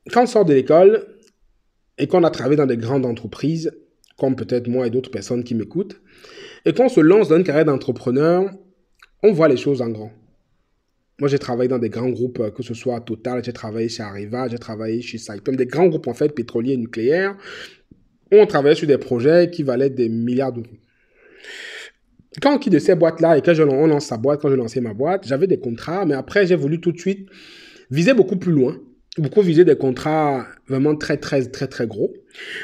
Quand on sort de l'école et qu'on a travaillé dans des grandes entreprises, comme peut-être moi et d'autres personnes qui m'écoutent, et qu'on se lance dans une carrière d'entrepreneur, on voit les choses en grand. Moi, j'ai travaillé dans des grands groupes, que ce soit Total, j'ai travaillé chez Areva, j'ai travaillé chez Saipem, des grands groupes en fait pétroliers et nucléaires, où on travaillait sur des projets qui valaient des milliards d'euros. Quand on quitte de ces boîtes-là et on lance sa boîte, quand je lançais ma boîte, j'avais des contrats, mais après, j'ai voulu tout de suite viser beaucoup plus loin, beaucoup viser des contrats vraiment très, très, très, très gros.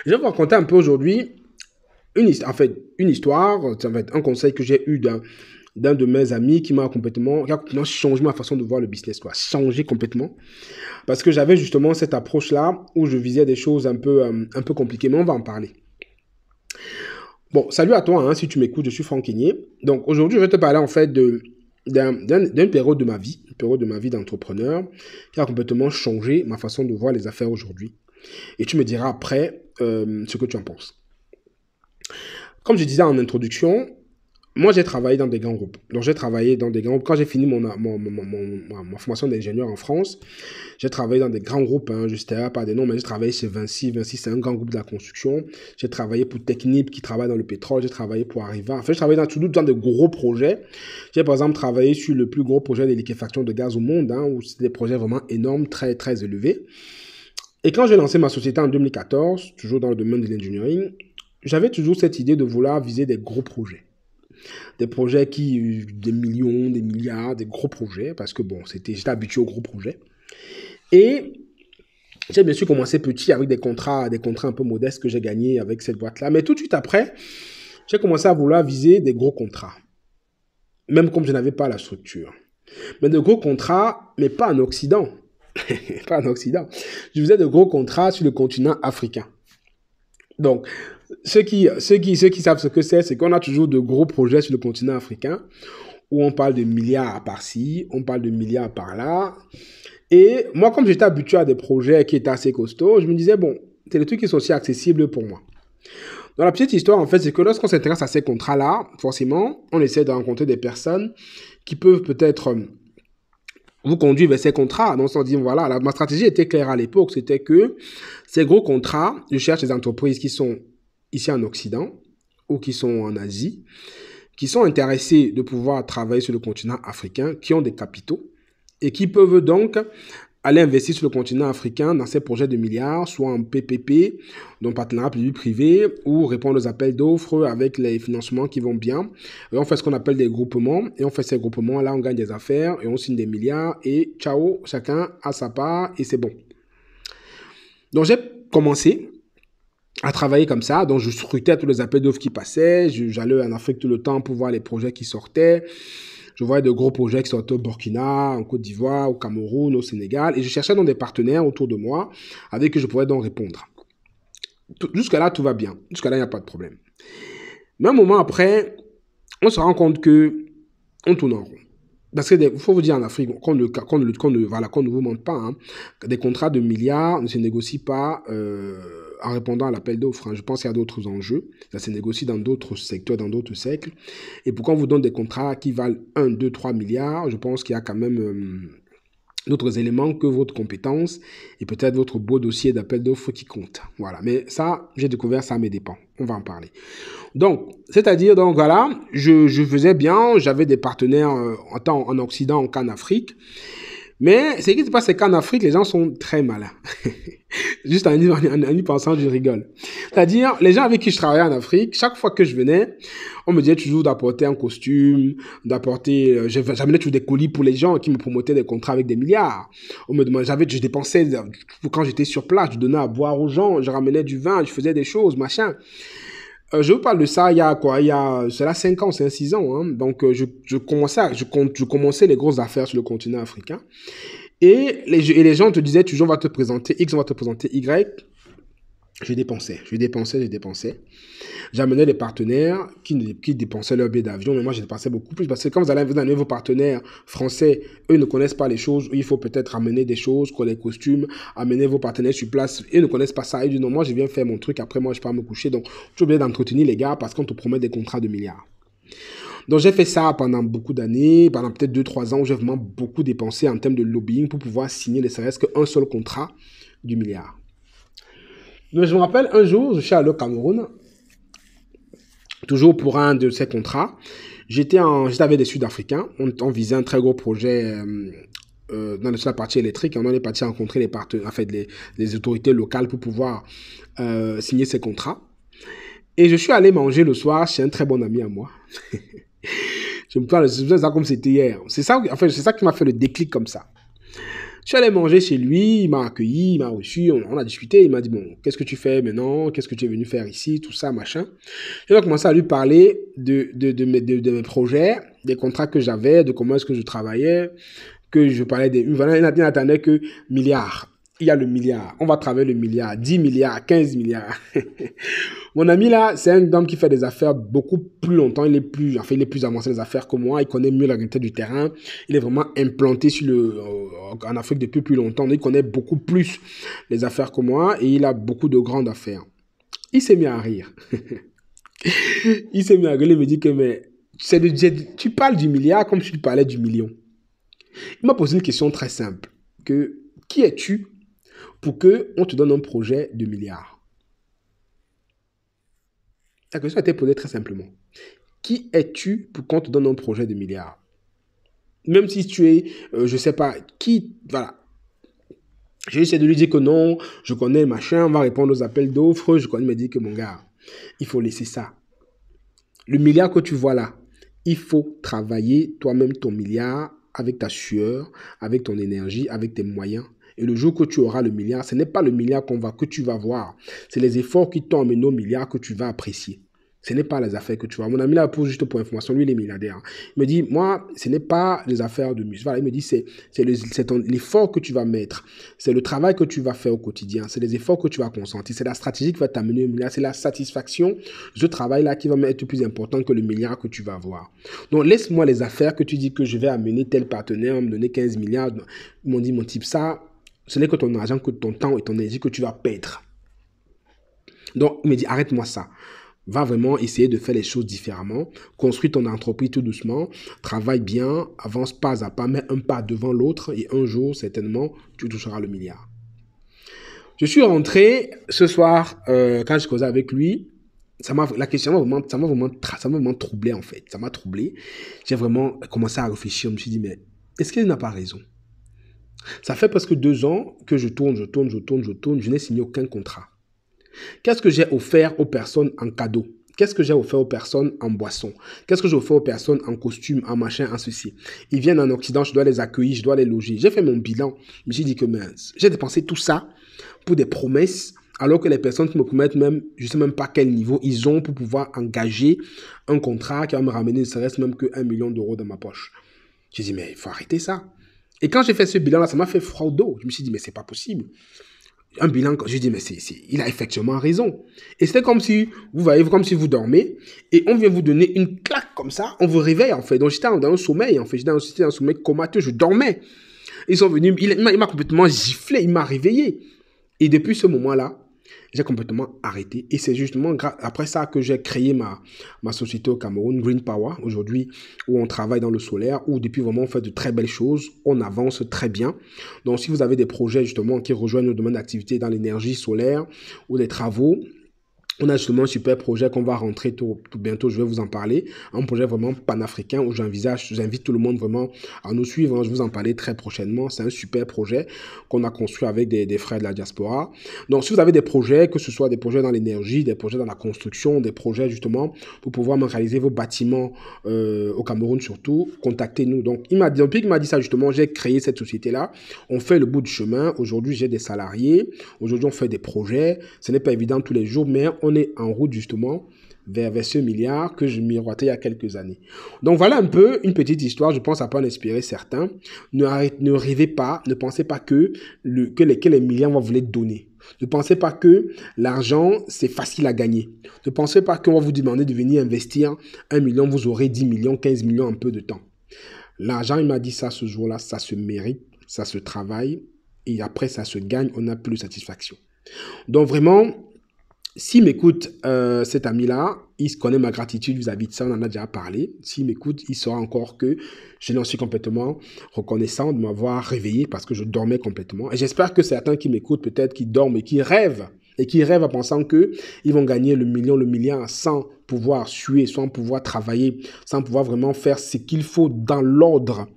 Je vais vous raconter un peu aujourd'hui une histoire, ça va être un conseil que j'ai eu d'un de mes amis qui a complètement changé ma façon de voir le business, quoi. Changé complètement. Parce que j'avais justement cette approche-là où je visais des choses un peu compliquées, mais on va en parler. Bon, salut à toi, hein, si tu m'écoutes, je suis Franck Kenyé. Donc aujourd'hui, je vais te parler en fait d'une période de ma vie, une période de ma vie d'entrepreneur qui a complètement changé ma façon de voir les affaires aujourd'hui. Et tu me diras après ce que tu en penses. Comme je disais en introduction, moi, j'ai travaillé dans des grands groupes. Donc, j'ai travaillé dans des grands groupes. Quand j'ai fini ma formation d'ingénieur en France, j'ai travaillé dans des grands groupes. Hein, je ne sais pas des noms, mais j'ai travaillé chez Vinci. Vinci, c'est un grand groupe de la construction. J'ai travaillé pour Technip, qui travaille dans le pétrole. J'ai travaillé pour Arriva. En fait, j'ai travaillé dans de gros projets. J'ai, par exemple, travaillé sur le plus gros projet de liquéfaction de gaz au monde, hein, où c'était des projets vraiment énormes, très, très élevés. Et quand j'ai lancé ma société en 2014, toujours dans le domaine de l'engineering, j'avais toujours cette idée de vouloir viser des gros projets. Des projets des millions, des milliards, des gros projets, parce que bon, j'étais habitué aux gros projets. Et j'ai bien sûr commencé petit avec des contrats un peu modestes que j'ai gagnés avec cette boîte-là. Mais tout de suite après, j'ai commencé à vouloir viser des gros contrats. Même comme je n'avais pas la structure. Mais de gros contrats, mais pas en Occident. Pas en Occident. Je faisais de gros contrats sur le continent africain. Donc, ceux qui savent ce que c'est qu'on a toujours de gros projets sur le continent africain où on parle de milliards par-ci, on parle de milliards par-là. Et moi, comme j'étais habitué à des projets qui étaient assez costauds, je me disais, bon, c'est des trucs qui sont aussi accessibles pour moi. Donc, la petite histoire, en fait, c'est que lorsqu'on s'intéresse à ces contrats-là, forcément, on essaie de rencontrer des personnes qui peuvent peut-être vous conduire vers ces contrats. Donc, on se dit, voilà, ma stratégie était claire à l'époque, c'était que ces gros contrats, je cherche des entreprises qui sont ici en Occident ou qui sont en Asie, qui sont intéressés de pouvoir travailler sur le continent africain, qui ont des capitaux et qui peuvent donc aller investir sur le continent africain dans ces projets de milliards, soit en PPP, donc partenariat public-privé, ou répondre aux appels d'offres avec les financements qui vont bien. Et on fait ce qu'on appelle des groupements, et on fait ces groupements-là, on gagne des affaires, et on signe des milliards, et ciao, chacun a sa part, et c'est bon. Donc j'ai commencé à travailler comme ça. Donc, je scrutais tous les appels d'offres qui passaient. J'allais en Afrique tout le temps pour voir les projets qui sortaient. Je voyais de gros projets qui sortaient au Burkina, en Côte d'Ivoire, au Cameroun, au Sénégal. Et je cherchais donc des partenaires autour de moi avec qui je pouvais donc répondre. Jusqu'à là, tout va bien. Jusqu'à là, il n'y a pas de problème. Mais un moment après, on se rend compte que on tourne en rond. Parce qu'il faut vous dire en Afrique, qu'on ne vous mente pas, hein, des contrats de milliards ne se négocient pas en répondant à l'appel d'offres. Hein. Je pense qu'il y a d'autres enjeux. Ça se négocie dans d'autres secteurs, dans d'autres cercles. Et pourquoi on vous donne des contrats qui valent 1, 2, 3 milliards, je pense qu'il y a quand même d'autres éléments que votre compétence et peut-être votre beau dossier d'appel d'offres qui compte. Voilà. Mais ça, j'ai découvert ça à mes dépens. On va en parler. Donc, c'est-à-dire, donc voilà, je faisais bien, j'avais des partenaires tant en Occident qu'en Afrique. Mais ce qui se passe, c'est qu'en Afrique, les gens sont très malins. Juste en y pensant, je rigole. C'est-à-dire, les gens avec qui je travaillais en Afrique, chaque fois que je venais, on me disait toujours d'apporter un costume, j'amenais toujours des colis pour les gens qui me promotaient des contrats avec des milliards. On me demandait, je dépensais, quand j'étais sur place, je donnais à boire aux gens, je ramenais du vin, je faisais des choses, machin. Je vous parle de ça il y a quoi? C'est là 5 ans, 6 ans. Hein. Donc, je commençais les grosses affaires sur le continent africain. Et les gens te disaient toujours, on va te présenter X, on va te présenter Y. Je dépensais. J'amenais des partenaires qui dépensaient leur billet d'avion, mais moi, je dépensais beaucoup plus. Parce que quand vous amener vos partenaires français, eux ne connaissent pas les choses. Il faut peut-être amener des choses, comme les costumes, amener vos partenaires sur place. Ils ne connaissent pas ça. Ils disent, non, moi, je viens faire mon truc. Après, moi, je pars me coucher. Donc, tu es obligé d'entretenir les gars parce qu'on te promet des contrats de milliards. Donc, j'ai fait ça pendant beaucoup d'années, pendant peut-être 2, 3 ans, où j'ai vraiment beaucoup dépensé en termes de lobbying pour pouvoir signer ne serait-ce qu'un seul contrat du milliard. Mais je me rappelle, un jour, je suis allé au Cameroun, toujours pour un de ces contrats. J'étais avec des Sud-Africains, on visait un très gros projet dans la partie électrique, et on est parti rencontrer les partenaires, en fait, les autorités locales pour pouvoir signer ces contrats. Et je suis allé manger le soir chez un très bon ami à moi. Je me parle de ça comme c'était hier. C'est ça, en fait, c'est ça qui m'a fait le déclic comme ça. Je suis allé manger chez lui, il m'a accueilli, il m'a reçu, on a discuté, il m'a dit, bon, qu'est-ce que tu fais maintenant? Qu'est-ce que tu es venu faire ici? Tout ça, machin. J'ai commencé à lui parler de mes projets, des contrats que j'avais, de comment est-ce que je travaillais, que je parlais des... Voilà, il n'attendait que milliards. Il y a le milliard. On va travailler le milliard. 10 milliards, 15 milliards. Mon ami là, c'est un homme qui fait des affaires beaucoup plus longtemps. Il est plus avancé des affaires que moi. Il connaît mieux la réalité du terrain. Il est vraiment implanté en Afrique depuis plus longtemps. Il connaît beaucoup plus les affaires que moi et il a beaucoup de grandes affaires. Il s'est mis à rire. Il s'est mis à rigoler. Il me dit que mais, tu parles du milliard comme si tu parlais du million. Il m'a posé une question très simple. Qui es-tu pour qu'on te donne un projet de milliard? La question a été posée très simplement. Qui es-tu pour qu'on te donne un projet de milliard? Même si tu es, je ne sais pas, voilà. J'ai essayé de lui dire que non, je connais machin, on va répondre aux appels d'offres. Je connais, il me dit que mon gars, il faut laisser ça. Le milliard que tu vois là, il faut travailler toi-même ton milliard avec ta sueur, avec ton énergie, avec tes moyens. Et le jour que tu auras le milliard, ce n'est pas le milliard que tu vas voir. C'est les efforts qui t'ont amené au milliard que tu vas apprécier. Ce n'est pas les affaires que tu vois. Mon ami là, juste pour information, lui il est milliardaire. Il me dit, moi, ce n'est pas les affaires de muscle. Voilà, il me dit, c'est l'effort que tu vas mettre. C'est le travail que tu vas faire au quotidien. C'est les efforts que tu vas consentir. C'est la stratégie qui va t'amener au milliard. C'est la satisfaction de ce travail-là qui va être plus important que le milliard que tu vas avoir. Donc, laisse-moi les affaires que tu dis que je vais amener tel partenaire, me donner 15 milliards. Ils m'ont dit, mon type, ça, ce n'est que ton argent, que ton temps et ton énergie que tu vas perdre. Donc, il me dit, arrête-moi ça. Va vraiment essayer de faire les choses différemment. Construis ton entreprise tout doucement. Travaille bien. Avance pas à pas. Mets un pas devant l'autre. Et un jour, certainement, tu toucheras le milliard. Je suis rentré ce soir, quand je causais avec lui. La question ça m'a vraiment troublé en fait. Ça m'a troublé. J'ai vraiment commencé à réfléchir. Je me suis dit, mais est-ce qu'il n'a pas raison? Ça fait presque 2 ans que je tourne. Je n'ai signé aucun contrat. Qu'est-ce que j'ai offert aux personnes en cadeau? Qu'est-ce que j'ai offert aux personnes en boisson? Qu'est-ce que j'ai offert aux personnes en costume, en machin, en ceci? Ils viennent en Occident, je dois les accueillir, je dois les loger. J'ai fait mon bilan. Je me suis dit que j'ai dépensé tout ça pour des promesses, alors que les personnes qui me promettent même, je ne sais même pas quel niveau ils ont pour pouvoir engager un contrat qui va me ramener ne serait-ce même que 1 million d'euros dans ma poche. J'ai dit, mais il faut arrêter ça. Et quand j'ai fait ce bilan-là, ça m'a fait froid au dos. Je me suis dit, mais c'est pas possible. Un bilan, je dis, mais il a effectivement raison. Et c'était comme si, vous voyez, comme si vous dormez, et on vient vous donner une claque comme ça, on vous réveille en fait. Donc j'étais dans un sommeil, en fait, j'étais dans un sommeil comateux, je dormais. Ils sont venus, il m'a complètement giflé, il m'a réveillé. Et depuis ce moment-là, j'ai complètement arrêté. Et c'est justement après ça que j'ai créé ma société au Cameroun, Green Power, aujourd'hui, où on travaille dans le solaire, où depuis vraiment on fait de très belles choses, on avance très bien. Donc si vous avez des projets justement qui rejoignent nos domaines d'activité dans l'énergie solaire ou des travaux, on a justement un super projet qu'on va rentrer tout bientôt, je vais vous en parler. Un projet vraiment panafricain où j'invite tout le monde vraiment à nous suivre. Je vais vous en parler très prochainement. C'est un super projet qu'on a construit avec des frères de la diaspora. Donc, si vous avez des projets, que ce soit des projets dans l'énergie, des projets dans la construction, des projets justement pour pouvoir réaliser vos bâtiments au Cameroun surtout, contactez-nous. Donc, depuis qu'il m'a dit ça justement, j'ai créé cette société-là. On fait le bout du chemin. Aujourd'hui, j'ai des salariés. Aujourd'hui, on fait des projets. Ce n'est pas évident tous les jours, mais on est en route justement vers ce milliard que je miroitais il y a quelques années. Donc voilà un peu une petite histoire, je pense ça peut en inspirer certains. Ne rêvez pas, ne pensez pas que les milliards vont vous les donner. Ne pensez pas que l'argent, c'est facile à gagner. Ne pensez pas qu'on va vous demander de venir investir 1 million, vous aurez 10 millions, 15 millions en peu de temps. L'argent, il m'a dit ça ce jour-là, ça se mérite, ça se travaille et après ça se gagne, on n'a plus de satisfaction. Donc vraiment, s'il m'écoute, cet ami-là, il connaît ma gratitude vis-à-vis de ça, on en a déjà parlé. S'il m'écoute, il saura encore que je n'en suis complètement reconnaissant de m'avoir réveillé parce que je dormais complètement. Et j'espère que certains qui m'écoutent, peut-être qui dorment et qui rêvent en pensant que ils vont gagner le million, le milliard sans pouvoir suer, sans pouvoir travailler, sans pouvoir vraiment faire ce qu'il faut dans l'ordre.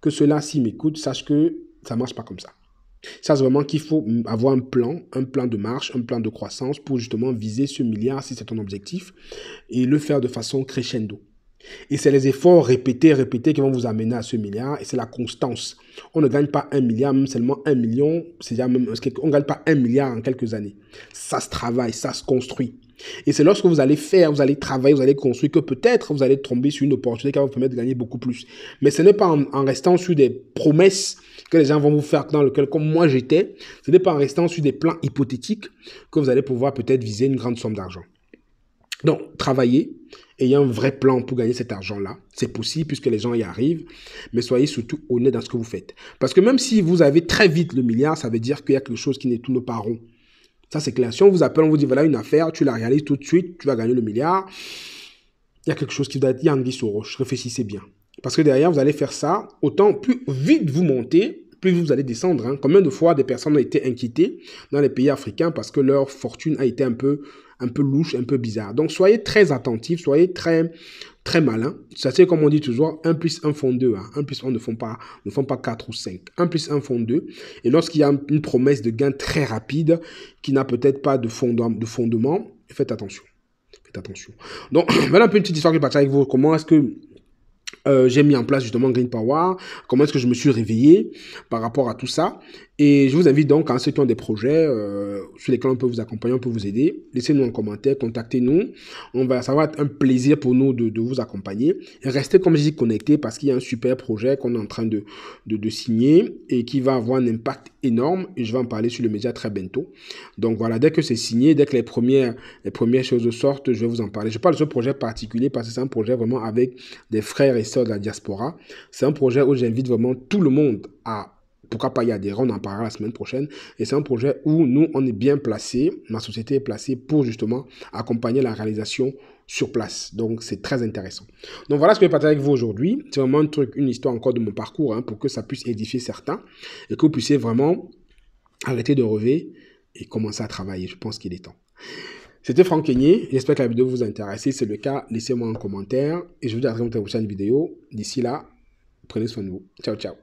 Que ceux-là, s'ils m'écoutent, sachent que ça ne marche pas comme ça. Ça, c'est vraiment qu'il faut avoir un plan de marche, un plan de croissance pour justement viser ce milliard si c'est ton objectif et le faire de façon crescendo. Et c'est les efforts répétés, répétés qui vont vous amener à ce milliard et c'est la constance. On ne gagne pas 1 milliard, même seulement 1 million, c'est déjà même, on ne gagne pas 1 milliard en quelques années. Ça se travaille, ça se construit. Et c'est lorsque vous allez faire, vous allez travailler, vous allez construire que peut-être vous allez tomber sur une opportunité qui va vous permettre de gagner beaucoup plus. Mais ce n'est pas en restant sur des promesses que les gens vont vous faire dans lequel, comme moi j'étais, ce n'est pas en restant sur des plans hypothétiques que vous allez pouvoir peut-être viser une grande somme d'argent. Donc, travaillez, ayez un vrai plan pour gagner cet argent-là. C'est possible puisque les gens y arrivent, mais soyez surtout honnête dans ce que vous faites. Parce que même si vous avez très vite le milliard, ça veut dire qu'il y a quelque chose qui ne tourne pas rond. Ça, c'est clair. Si on vous appelle, on vous dit, voilà une affaire, tu la réalises tout de suite, tu vas gagner le milliard. Il y a quelque chose qui doit être, il y a anguille sous roche. Réfléchissez bien. Parce que derrière, vous allez faire ça, autant plus vite vous montez, plus vous allez descendre. Hein. Combien de fois des personnes ont été inquiétées dans les pays africains parce que leur fortune a été un peu louche, un peu bizarre. Donc, soyez très attentifs, soyez très, très malins. Ça, c'est comme on dit toujours, 1 plus 1 font 2. Hein. 1 plus 1 ne font pas 4 ou 5. 1 plus 1 font 2. Et lorsqu'il y a une promesse de gain très rapide qui n'a peut-être pas de fondement, faites attention. Faites attention. Donc, voilà un peu une petite histoire que je partage avec vous. Comment est-ce que j'ai mis en place justement Green Power, comment est-ce que je me suis réveillé par rapport à tout ça. Et je vous invite donc à ceux qui ont des projets sur lesquels on peut vous accompagner, on peut vous aider. Laissez-nous un commentaire, contactez-nous. Ça va être un plaisir pour nous de vous accompagner. Et restez, comme je dis, connectés parce qu'il y a un super projet qu'on est en train de signer et qui va avoir un impact énorme. Et je vais en parler sur le média très bientôt. Donc voilà, dès que c'est signé, dès que les premières choses sortent, je vais vous en parler. Je parle de ce projet particulier parce que c'est un projet vraiment avec des frères et sœurs de la diaspora. C'est un projet où j'invite vraiment tout le monde à, pourquoi pas y adhérer, on en parlera la semaine prochaine. Et c'est un projet où nous, on est bien placés, ma société est placée pour justement accompagner la réalisation sur place. Donc, c'est très intéressant. Donc, voilà ce que je vais partager avec vous aujourd'hui. C'est vraiment une histoire encore de mon parcours hein, pour que ça puisse édifier certains et que vous puissiez vraiment arrêter de rêver et commencer à travailler. Je pense qu'il est temps. C'était Franck Kenyé. J'espère que la vidéo vous a intéressé. Si c'est le cas, laissez-moi un commentaire et je vous dis à la prochaine vidéo. D'ici là, prenez soin de vous. Ciao, ciao.